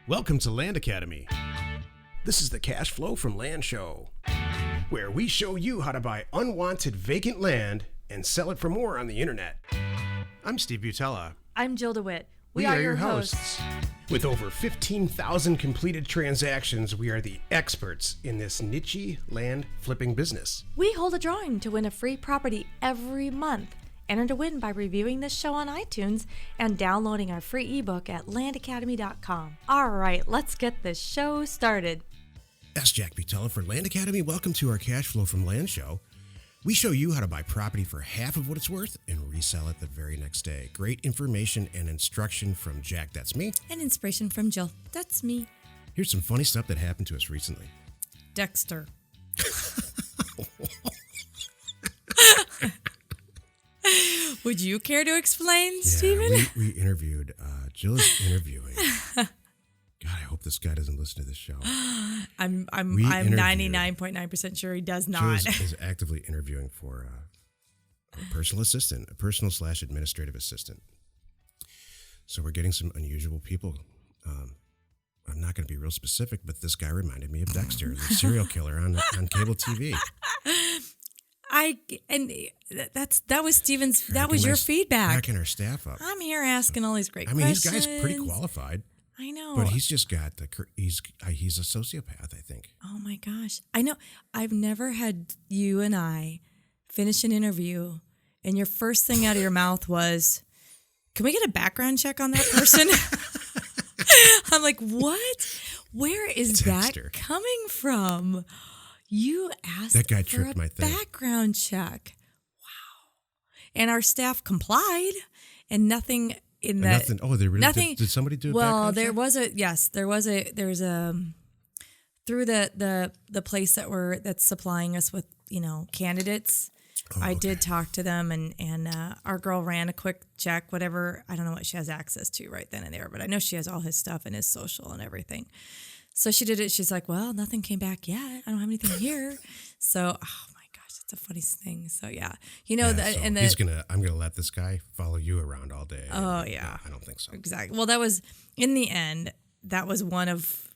Welcome to Land Academy. This is the Cash Flow from Land show, where we show you how to buy unwanted vacant land and sell it for more on the internet. I'm Steve Butala. I'm Jill DeWit. We are your hosts. With over 15,000 completed transactions, we are the experts in this niche land flipping business. We hold a drawing to win a free property every month. Enter to win by reviewing this show on iTunes and downloading our free ebook at landacademy.com. All right, let's get this show started. That's Jack Butala for Land Academy. Welcome to our Cash Flow from Land show. We show you how to buy property for half of what it's worth and resell it the very next day. Great information and instruction from Jack, that's me. And inspiration from Jill, that's me. Here's some funny stuff that happened to us recently. Dexter. Would you care to explain, Stephen? We interviewed, Jill is interviewing. God, I hope this guy doesn't listen to this show. I'm 99.9% sure he does not. Jill is actively interviewing for a personal assistant, a personal/administrative assistant. So we're getting some unusual people. I'm not going to be real specific, but this guy reminded me of Dexter, the serial killer on cable TV. That was Steven's. That was your feedback. Cracking our staff up. I'm here asking all these great questions. This guy's pretty qualified. I know, but he's just got he's a sociopath, I think. Oh my gosh, I know. I've never had you and I finish an interview, and your first thing out of your mouth was, "Can we get a background check on that person?" I'm like, what? Where is Dexter. that coming from? You asked that guy for tripped a my thing. background check. Wow. And our staff complied, and nothing in that. Nothing. Oh, they really nothing, did somebody do a well, background there check? There's a through the place that's supplying us with, candidates. I did talk to them, and our girl ran a quick check, whatever. I don't know what she has access to right then and there, but I know she has all his stuff and his social and everything. So she did it. She's like, well, nothing came back yet. I don't have anything here. So, oh my gosh, that's the funniest thing. So yeah, I'm gonna let this guy follow you around all day. Oh yeah, no, I don't think so. Exactly. Well, that was in the end. That was one of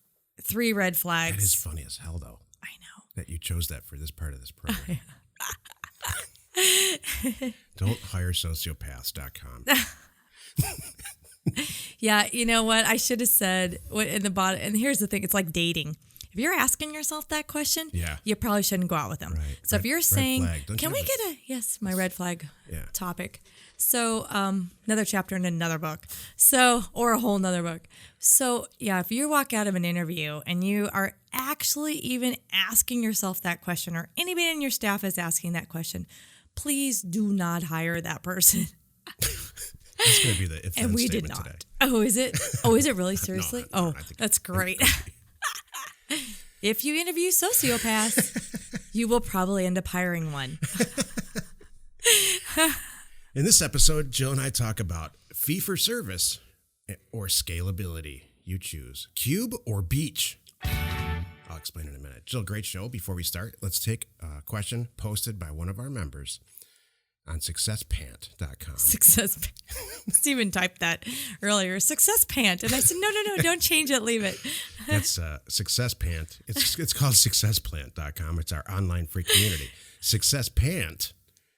3 red flags. That is funny as hell, though. I know that you chose that for this part of this program. Don't hire sociopaths.com. Yeah, you know what? I should have said in the bottom. And here's the thing: it's like dating. If you're asking yourself that question, you probably shouldn't go out with them. Right. So if you're saying, "Can we get my red flag topic?" So another chapter in another book. So or a whole nother book. So yeah, if you walk out of an interview and you are actually even asking yourself that question, or anybody in your staff is asking that question, please do not hire that person. That's going to be the if and we did not. Today. Oh, is it? Oh, is it really? Seriously? No, that's great. If you interview sociopaths, you will probably end up hiring one. In this episode, Jill and I talk about fee for service or scalability. You choose. Cube or beach? I'll explain in a minute. Jill, great show. Before we start, let's take a question posted by one of our members on successpant.com. Stephen typed that earlier. Success Pant. And I said, no, don't change it. Leave it. That's Success Pant. It's called successplant.com. It's our online free community. Success Pant.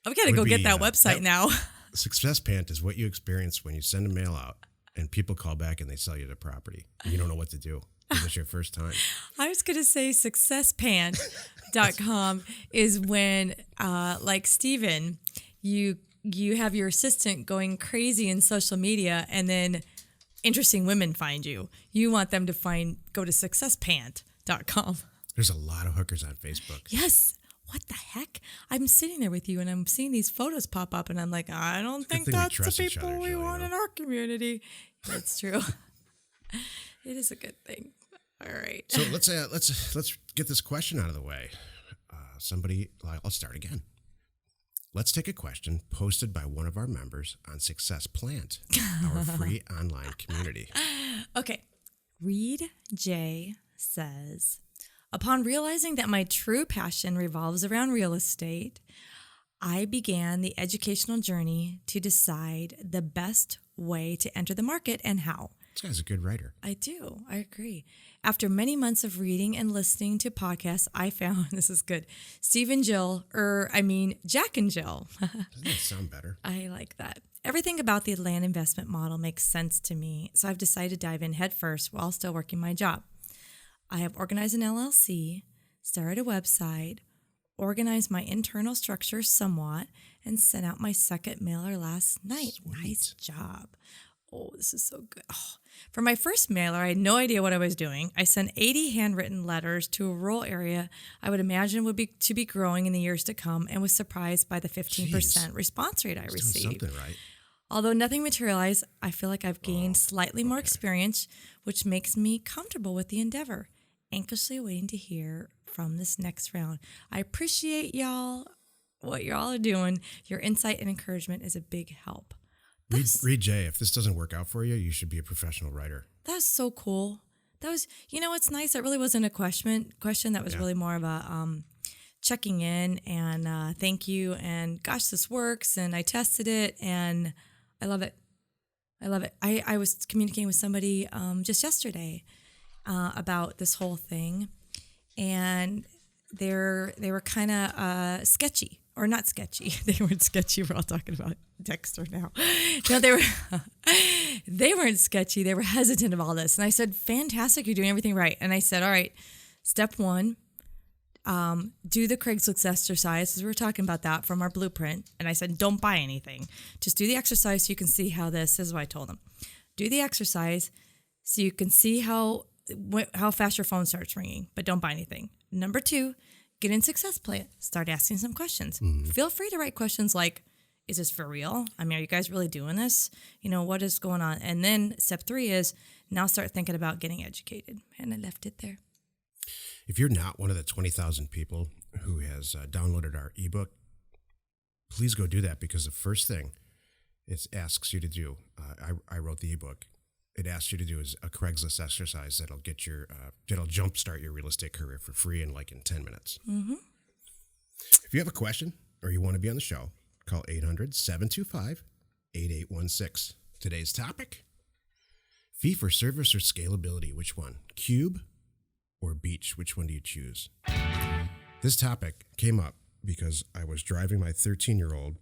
I've got to go get that website now. Success Pant is what you experience when you send a mail out and people call back and they sell you the property. And you don't know what to do. It's your first time. I was going to say successpant.com is when, like Stephen, you have your assistant going crazy in social media, and then interesting women find you. You want them to go to successpant.com. There's a lot of hookers on Facebook. Yes. What the heck? I'm sitting there with you, and I'm seeing these photos pop up, and I'm like, I don't think that's the people we want in our community. That's true. It is a good thing. All right. So let's get this question out of the way. I'll start again. Let's take a question posted by one of our members on Success Plant, our free online community. Okay. Reed J says, upon realizing that my true passion revolves around real estate, I began the educational journey to decide the best way to enter the market and how. This guy's a good writer. I do. I agree. After many months of reading and listening to podcasts, I found, this is good, Jack and Jill. Doesn't that sound better? I like that. Everything about the land investment model makes sense to me, so I've decided to dive in headfirst while still working my job. I have organized an LLC, started a website, organized my internal structure somewhat, and sent out my second mailer last night. Sweet. Nice job. Oh, this is so good. Oh. For my first mailer, I had no idea what I was doing. I sent 80 handwritten letters to a rural area I would imagine would be growing in the years to come, and was surprised by the 15% response rate I received. Doing something right. Although nothing materialized, I feel like I've gained slightly more experience, which makes me comfortable with the endeavor. Anxiously waiting to hear from this next round. I appreciate what y'all are doing. Your insight and encouragement is a big help. Read Jay. If this doesn't work out for you, you should be a professional writer. That's so cool. That was, it's nice. That really wasn't a question. That was really more of a checking in and thank you. And gosh, this works. And I tested it and I love it. I was communicating with somebody just yesterday about this whole thing, and they were kind of sketchy. Or not sketchy. They weren't sketchy. We're all talking about Dexter now. No, they weren't sketchy. They were hesitant of all this. And I said, fantastic, you're doing everything right. And I said, all right, step one, do the Craigslist exercise, because we were talking about that from our blueprint. And I said, don't buy anything. Just do the exercise so you can see how this is what I told them. Do the exercise so you can see how fast your phone starts ringing, but don't buy anything. Number two, get in success plan. Start asking some questions. Mm-hmm. Feel free to write questions like, is this for real? I mean, are you guys really doing this? What is going on? And then step 3 is now start thinking about getting educated. And I left it there. If you're not one of the 20,000 people who has downloaded our ebook, please go do that, because the first thing it asks you to do, I wrote the ebook. It asks you to do is a Craigslist exercise that'll get that'll jumpstart your real estate career for free in 10 minutes. Mm-hmm. If you have a question or you want to be on the show, call 800-725-8816. Today's topic: fee for service or scalability. Which one? Cube or beach? Which one do you choose? This topic came up because I was driving my 13-year-old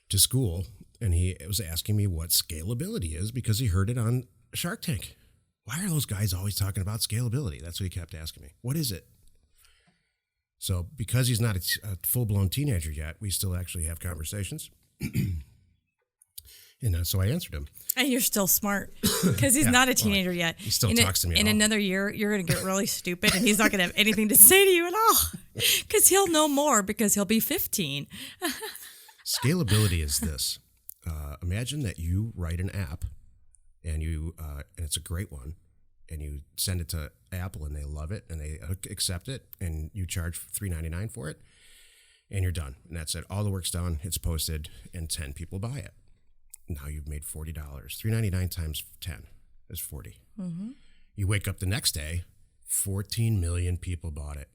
to school, and he was asking me what scalability is because he heard it on Shark Tank. Why are those guys always talking about scalability? That's what he kept asking me. What is it? So because he's not a full-blown teenager yet, we still actually have conversations. And so I answered him. And you're still smart because he's not a teenager yet. He still talks to me. In another year, you're going to get really stupid and he's not going to have anything to say to you at all because he'll know more because he'll be 15. Scalability is this. Imagine that you write an app and it's a great one, and you send it to Apple and they love it and they accept it, and you charge $3.99 for it, and you're done. And that's it. All the work's done. It's posted and 10 people buy it. Now you've made $40. $3.99 times 10 is 40. Mm-hmm. You wake up the next day, 14 million people bought it.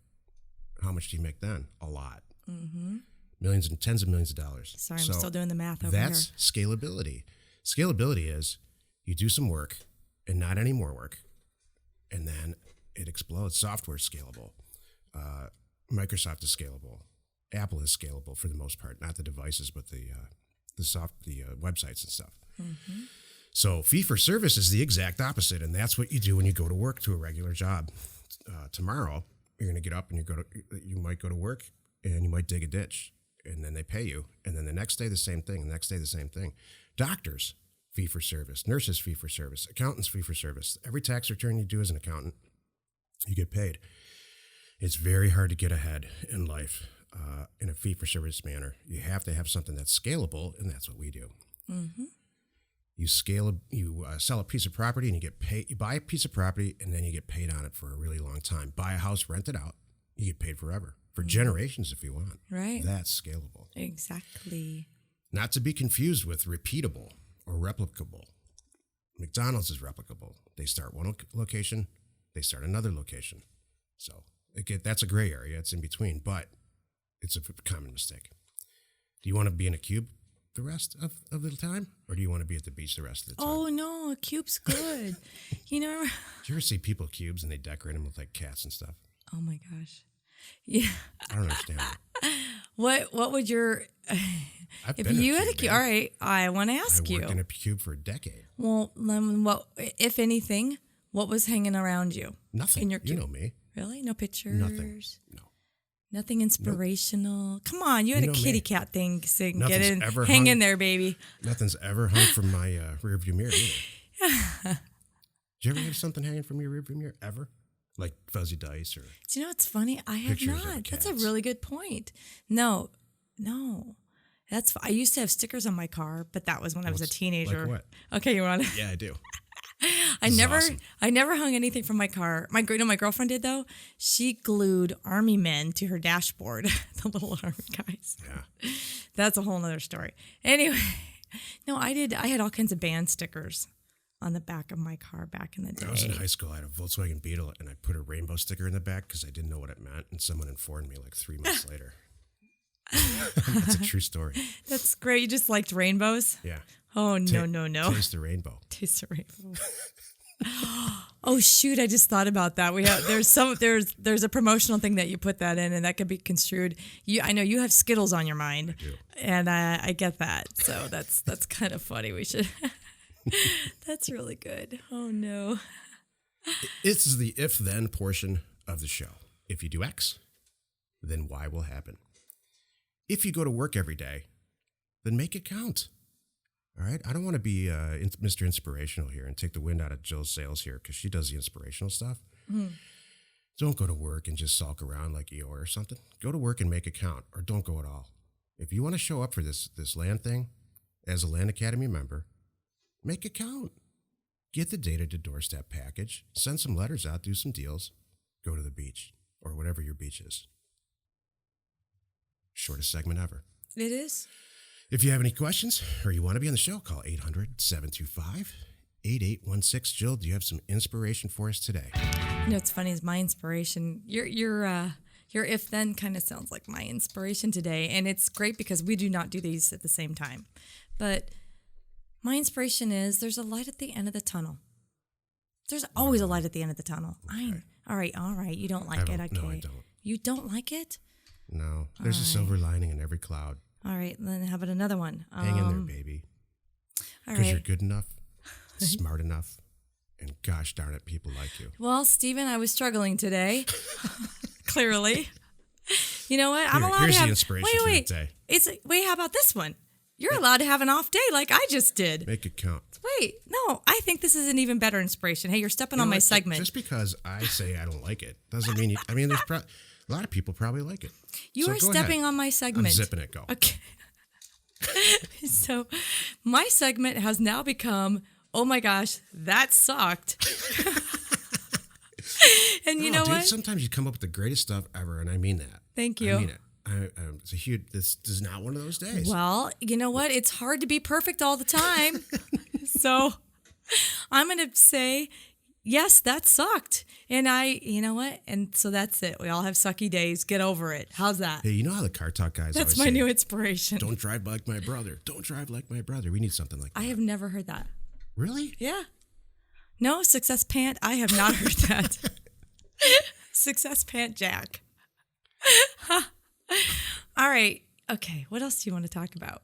How much do you make then? A lot. Mm-hmm. Millions and tens of millions of dollars. Sorry, I'm still doing the math over here. That's scalability. Scalability is you do some work and not any more work, and then it explodes. Software is scalable. Microsoft is scalable. Apple is scalable for the most part, not the devices, but the websites and stuff. Mm-hmm. So fee for service is the exact opposite, and that's what you do when you go to work to a regular job. Tomorrow, you're going to get up and you might go to work and you might dig a ditch, and then they pay you. And then the next day, the same thing. The next day, the same thing. Doctors, fee for service. Nurses, fee for service. Accountants, fee for service. Every tax return you do as an accountant, you get paid. It's very hard to get ahead in life in a fee for service manner. You have to have something that's scalable, and that's what we do. Mm-hmm. You sell a piece of property and you get paid. You buy a piece of property and then you get paid on it for a really long time. Buy a house, rent it out. You get paid forever. For generations if you want. Right. That's scalable. Exactly. Not to be confused with repeatable or replicable. McDonald's is replicable. They start one location, they start another location. So that's a gray area. It's in between, but it's a common mistake. Do you want to be in a cube the rest of the time? Or do you want to be at the beach the rest of the time? Oh, no, a cube's good. Do you ever see people cubes and they decorate them with like cats and stuff? Oh, my gosh. Yeah. I don't understand that. What would your... if you had a cube... All right, I want to ask you. I worked in a cube for a decade. Well, what, if anything, what was hanging around you? Nothing. In your cube? You know me. Really? No pictures? Nothing. No. Nothing inspirational. Nope. Come on, you had a kitty cat thing. Get in, hang in there, baby. Nothing's ever hung from my rearview mirror either. Did you ever have something hanging from your rearview mirror ever? Like fuzzy dice or? Do you know what's funny? I have not. That's a really good point. No. I used to have stickers on my car, but that was when I was a teenager. Like what? Okay, you want to? Yeah, I do. I never hung anything from my car. My girlfriend did though. She glued army men to her dashboard, the little army guys. Yeah. That's a whole nother story. Anyway, no, I did. I had all kinds of band stickers on the back of my car back in the day. When I was in high school, I had a Volkswagen Beetle, and I put a rainbow sticker in the back because I didn't know what it meant, and someone informed me like 3 months later. That's a true story. That's great. You just liked rainbows? Yeah. Oh, no. Taste the rainbow. Taste the rainbow. Oh, shoot. I just thought about that. There's a promotional thing that you put that in, and that could be construed. I know you have Skittles on your mind. I do. And I get that. So that's kind of funny. We should. That's really good. Oh, no. This is the if-then portion of the show. If you do X, then Y will happen. If you go to work every day, then make it count. All right? I don't want to be Mr. Inspirational here and take the wind out of Jill's sails here because she does the inspirational stuff. Mm. Don't go to work and just sulk around like Eeyore or something. Go to work and make it count, or don't go at all. If you want to show up for this land thing as a Land Academy member, make it count. Get the data to doorstep package, send some letters out, do some deals, go to the beach, or whatever your beach is. Shortest segment ever. It is. If you have any questions or you want to be on the show, call 800-725-8816. Jill, do you have some inspiration for us today? You know, what's funny is my inspiration. Your if then kind of sounds like my inspiration today, and it's great because we do not do these at the same time. But my inspiration is there's a light at the end of the tunnel. There's always a light at the end of the tunnel. Okay. All right. You don't like it, okay? No, I don't. You don't like it? No. There's a silver lining in every cloud. All right, then how about another one? Hang in there, baby. Because you're good enough, smart enough, and gosh darn it, people like you. Well, Stephen, I was struggling today. Clearly. You know what? I'm allowed here's to have... the inspiration for the day. Wait, how about this one? You're allowed to have an off day like I just did. Make it count. Wait, no, I think this is an even better inspiration. Hey, you're stepping on my segment. Just because I say I don't like it doesn't mean there's a lot of people probably like it. You are stepping on my segment. I'm zipping it. Go. Okay. So my segment has now become, oh my gosh, that sucked. And you know what? Sometimes you come up with the greatest stuff ever, and I mean that. Thank you. I mean it. It's a huge. This is not one of those days. Well, you know what? It's hard to be perfect all the time. So I'm going to say, yes, that sucked. And you know what? And so that's it. We all have sucky days. Get over it. How's that? Hey, you know how the car talk guys That's my new inspiration. Don't drive like my brother. Don't drive like my brother. We need something like that. I have never heard that. Really? Yeah. No, Success Pant. I have not heard that. Success Pant Jack. All right. Okay. What else do you want to talk about?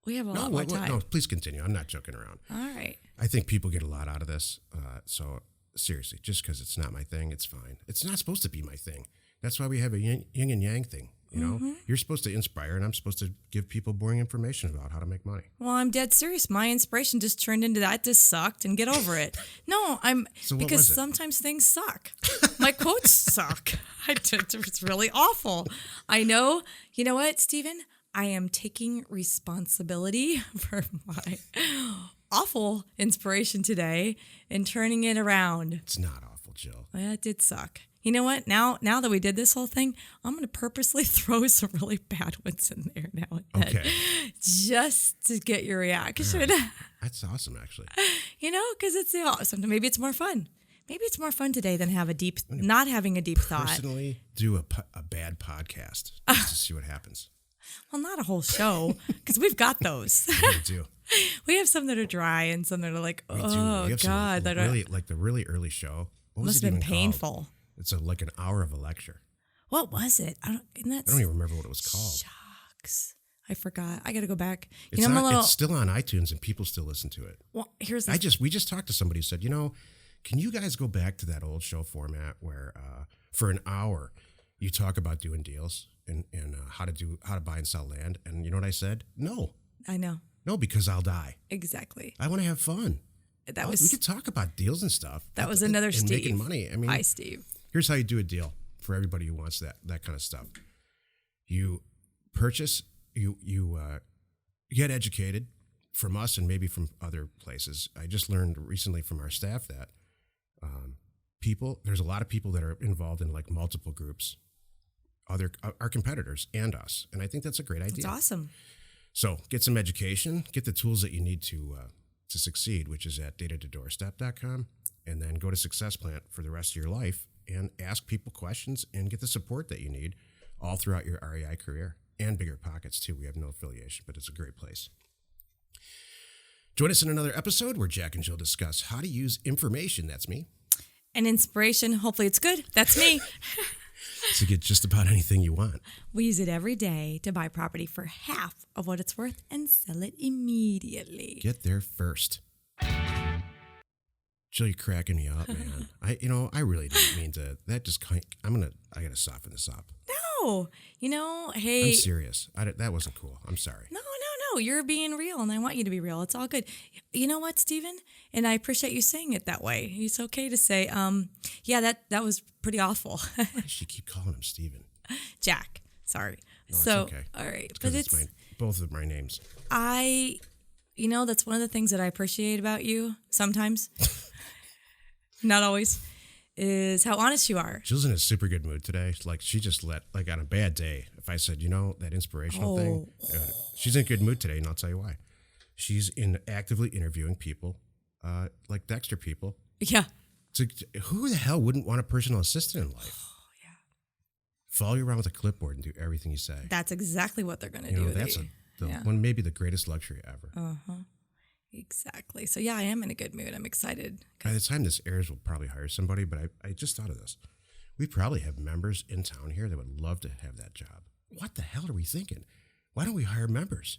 We have a lot more time. No, please continue. I'm not joking around. All right. I think people get a lot out of this. So seriously, just because it's not my thing, it's fine. It's not supposed to be my thing. That's why we have a yin and yang thing. You know, you're supposed to inspire, and I'm supposed to give people boring information about how to make money. Well, I'm dead serious. My inspiration just turned into that. Just sucked, and get over it. No, because sometimes things suck. My quotes suck. It's really awful. I know. You know what, Stephen? I am taking responsibility for my awful inspiration today and turning it around. It's not awful, Jill. Well, it did suck. You know what? Now that we did this whole thing, I'm going to purposely throw some really bad ones in there now and then. Okay. Just to get your reaction. Right. That's awesome, actually. You know, because it's sometimes maybe it's more fun. Maybe it's more fun today than not having a deep thought. Personally, do a bad podcast just to see what happens. Well, not a whole show, because we've got those. We do. We have some that are dry and some that are like, We do. oh, We have God. some really, like the really early show. What was must it have been even painful. called? It's like an hour of a lecture. What was it? I don't even remember what it was called. Shucks. I forgot. I got to go back. It's still on iTunes and people still listen to it. Well, here's the we just talked to somebody who said, can you guys go back to that old show format where for an hour you talk about doing deals and how to buy and sell land? And you know what I said? No. I know. No, because I'll die. Exactly. I want to have fun. We could talk about deals and stuff. That was another and Steve. Making money. I mean, hi, Steve. Here's how you do a deal for everybody who wants that kind of stuff. You purchase, you get educated from us and maybe from other places. I just learned recently from our staff that there's a lot of people that are involved in like multiple groups, our competitors and us. And I think that's a great idea. That's awesome. So get some education, get the tools that you need to succeed, which is at datatodoorstep.com, and then go to Success Plant for the rest of your life and ask people questions and get the support that you need all throughout your REI career and Bigger Pockets too. We have no affiliation, but it's a great place. Join us in another episode where Jack and Jill discuss how to use information, that's me, and inspiration, hopefully it's good, that's me, to get just about anything you want. We use it every day to buy property for half of what it's worth and sell it immediately. Get there first. Jill, you're cracking me up, man. I really didn't mean to. That just I gotta soften this up. No, hey. I'm serious. That wasn't cool. I'm sorry. No. You're being real, and I want you to be real. It's all good. You know what, Stephen? And I appreciate you saying it that way. It's okay to say, yeah, that was pretty awful. Why does she keep calling him Stephen? Jack. Sorry. No, So, it's okay. all right. But it's both of my names. That's one of the things that I appreciate about you sometimes. Not always. Is how honest you are. Jill's in a super good mood today. Like she just on a bad day. If I said, that inspirational thing, she's in a good mood today, and I'll tell you why. She's actively interviewing people, like Dexter people. Yeah. Who the hell wouldn't want a personal assistant in life? Oh, yeah. Follow you around with a clipboard and do everything you say. That's exactly what they're going to do. That's one, maybe the greatest luxury ever. Uh-huh. Exactly. So, yeah, I am in a good mood. I'm excited. By the time this airs, we'll probably hire somebody, but I just thought of this. We probably have members in town here that would love to have that job. What the hell are we thinking? Why don't we hire members?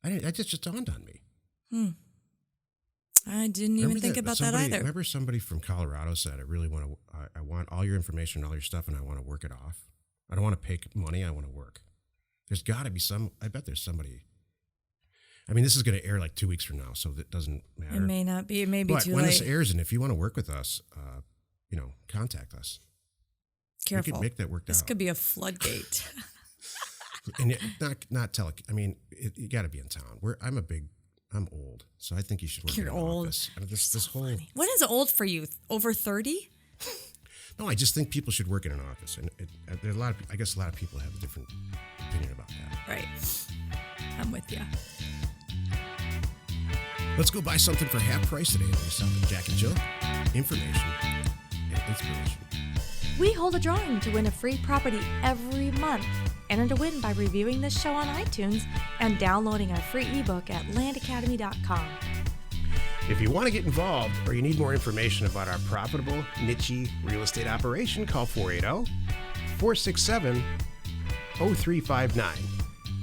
That just dawned on me. I didn't even think about that either. Remember somebody from Colorado said, I want all your information, all your stuff, and I want to work it off. I don't want to pay money. I want to work. There's got to be I bet there's somebody. I mean, this is going to air like 2 weeks from now, so that doesn't matter. It may not be. It may be but too when late. this airs, and if you want to work with us, contact us. Careful. We could make that work out. This could be a floodgate. And not tele. I mean, you got to be in town. I'm old, so I think you should work in an office. And this whole. Funny. When is old for you? Over 30? No, I just think people should work in an office, and there's a lot of people have a different opinion about that. Right. I'm with you. Let's go buy something for half price today. Jack and Jill, information and inspiration. We hold a drawing to win a free property every month. Enter to win by reviewing this show on iTunes and downloading our free ebook at landacademy.com. If you want to get involved or you need more information about our profitable, niche real estate operation, call 480-467-0359.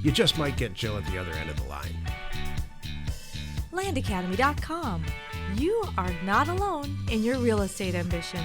You just might get Jill at the other end of the line. landacademy.com. You are not alone in your real estate ambition.